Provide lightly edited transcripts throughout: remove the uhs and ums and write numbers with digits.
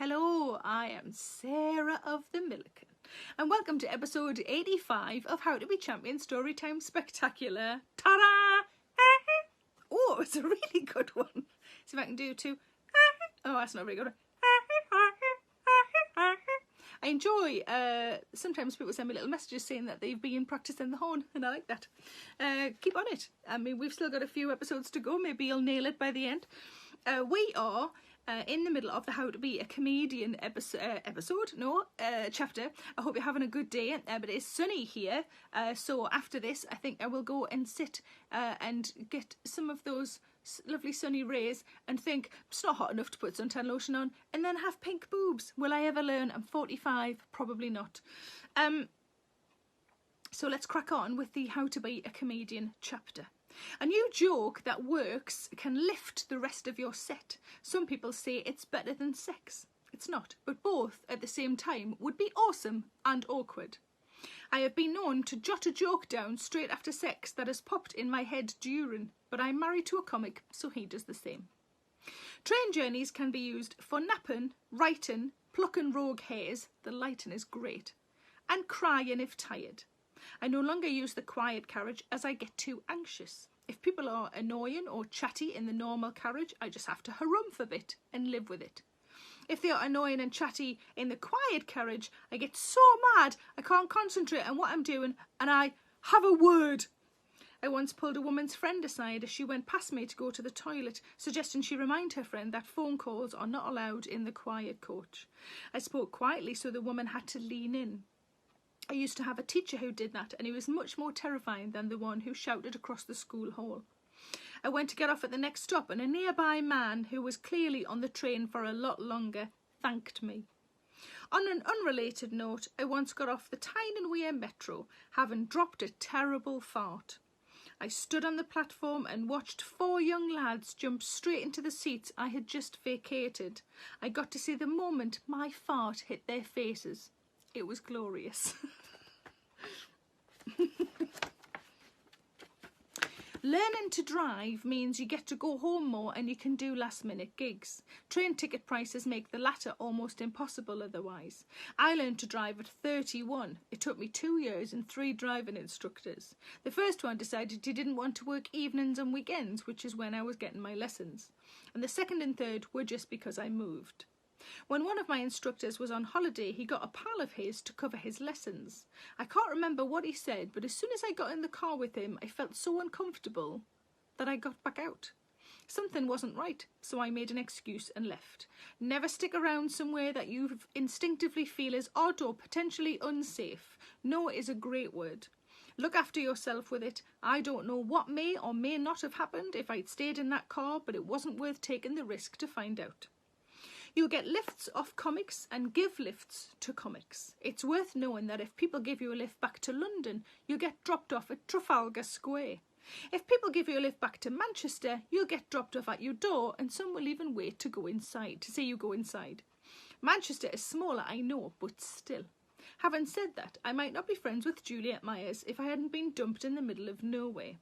Hello, I am Sarah of the Millican, and welcome to episode 85 of How to Be Champion Storytime Spectacular. Ta-da! Oh, it's a really good one. See if I can do two. Oh, that's not very good. I enjoy, sometimes people send me little messages saying that they've been practicing the horn, and I like that. Keep on it. I mean, we've still got a few episodes to go. Maybe you'll nail it by the end. We are in the middle of the How to Be a Comedian chapter. I hope you're having a good day, but it's sunny here. So after this, I think I will go and sit and get some of those lovely sunny rays and think it's not hot enough to put suntan lotion on, and then have pink boobs. Will I ever learn? I'm 45, probably not. So let's crack on with the How to Be a Comedian chapter. A new joke that works can lift the rest of your set. Some people say it's better than sex. It's not, but both at the same time would be awesome and awkward. I have been known to jot a joke down straight after sex that has popped in my head during, but I'm married to a comic, so he does the same. Train journeys can be used for napping, writing, plucking rogue hairs, the lighting is great, and crying if tired. I no longer use the quiet carriage as I get too anxious. If people are annoying or chatty in the normal carriage, I just have to harumph a bit and live with it. If they are annoying and chatty in the quiet carriage, I get so mad I can't concentrate on what I'm doing and I have a word. I once pulled a woman's friend aside as she went past me to go to the toilet, suggesting she remind her friend that phone calls are not allowed in the quiet coach. I spoke quietly so the woman had to lean in. I used to have a teacher who did that, and he was much more terrifying than the one who shouted across the school hall. I went to get off at the next stop, and a nearby man who was clearly on the train for a lot longer thanked me. On an unrelated note, I once got off the Tyne and Wear metro, having dropped a terrible fart. I stood on the platform and watched 4 young lads jump straight into the seats I had just vacated. I got to see the moment my fart hit their faces. It was glorious. Learning to drive means you get to go home more and you can do last-minute gigs. Train ticket prices make the latter almost impossible otherwise. I learned to drive at 31. It took me 2 years and 3 driving instructors. The first one decided he didn't want to work evenings and weekends, which is when I was getting my lessons. And the second and third were just because I moved. When one of my instructors was on holiday, he got a pal of his to cover his lessons. I can't remember what he said, but as soon as I got in the car with him, I felt so uncomfortable that I got back out. Something wasn't right, so I made an excuse and left. Never stick around somewhere that you instinctively feel is odd or potentially unsafe. No is a great word. Look after yourself with it. I don't know what may or may not have happened if I'd stayed in that car, but it wasn't worth taking the risk to find out. You'll get lifts off comics and give lifts to comics. It's worth knowing that if people give you a lift back to London, you'll get dropped off at Trafalgar Square. If people give you a lift back to Manchester, you'll get dropped off at your door, and some will even wait to go inside, to see you go inside. Manchester is smaller, I know, but still. Having said that, I might not be friends with Juliet Myers if I hadn't been dumped in the middle of nowhere.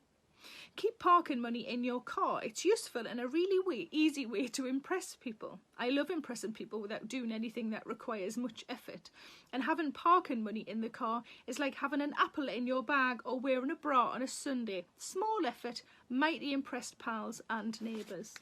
Keep parking money in your car. It's useful and a really easy way to impress people. I love impressing people without doing anything that requires much effort. And having parking money in the car is like having an apple in your bag or wearing a bra on a Sunday. Small effort, mighty impressed pals and neighbours.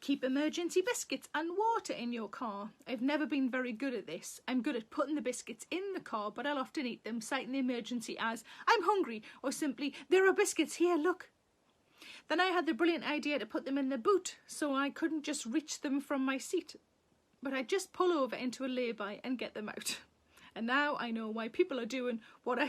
Keep emergency biscuits and water in your car. I've never been very good at this. I'm good at putting the biscuits in the car, but I'll often eat them, citing the emergency as, I'm hungry, or simply, there are biscuits here, look. Then I had the brilliant idea to put them in the boot, so I couldn't just reach them from my seat. But I'd just pull over into a lay-by and get them out. And now I know why people are doing what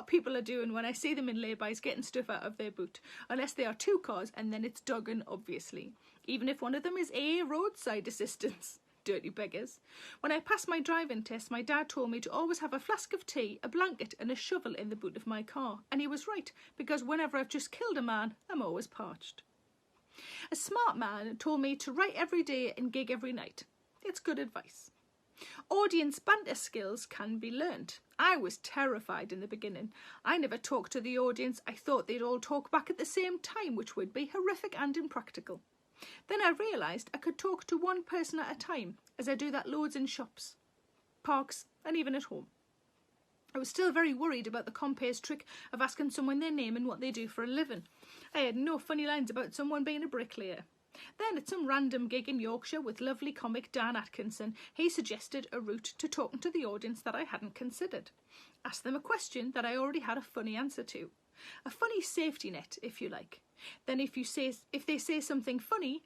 people are doing when I see them in lay-bys getting stuff out of their boot. Unless they are 2 cars, and then it's Duggan, obviously. Even if one of them is a roadside assistance. Dirty beggars. When I passed my driving test, my dad told me to always have a flask of tea, a blanket and a shovel in the boot of my car. And he was right, because whenever I've just killed a man, I'm always parched. A smart man told me to write every day and gig every night. It's good advice. Audience banter skills can be learnt. I was terrified in the beginning. I never talked to the audience. I thought they'd all talk back at the same time, which would be horrific and impractical. Then I realised I could talk to one person at a time, as I do that loads in shops, parks and even at home. I was still very worried about the compe's trick of asking someone their name and what they do for a living. I had no funny lines about someone being a bricklayer. Then at some random gig in Yorkshire with lovely comic Dan Atkinson, he suggested a route to talking to the audience that I hadn't considered. Ask them a question that I already had a funny answer to. A funny safety net, if you like. Then if they say something funny,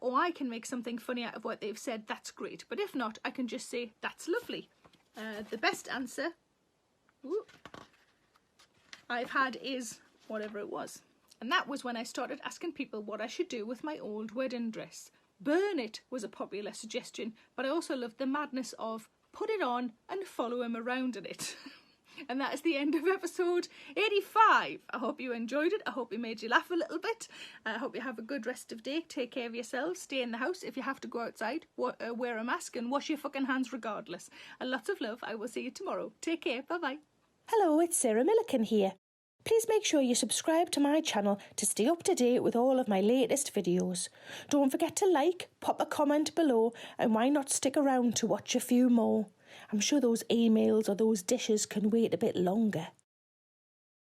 or I can make something funny out of what they've said, that's great. But if not, I can just say, that's lovely. The best answer I've had is whatever it was. And that was when I started asking people what I should do with my old wedding dress. Burn it was a popular suggestion, but I also loved the madness of put it on and follow him around in it. And that is the end of episode 85. I hope you enjoyed it. I hope it made you laugh a little bit. I hope you have a good rest of day. Take care of yourselves. Stay in the house. If you have to go outside, wear a mask and wash your fucking hands regardless. And lots of love. I will see you tomorrow. Take care. Bye-bye. Hello, it's Sarah Millican here. Please make sure you subscribe to my channel to stay up to date with all of my latest videos. Don't forget to like, pop a comment below, and why not stick around to watch a few more? I'm sure those emails or those dishes can wait a bit longer.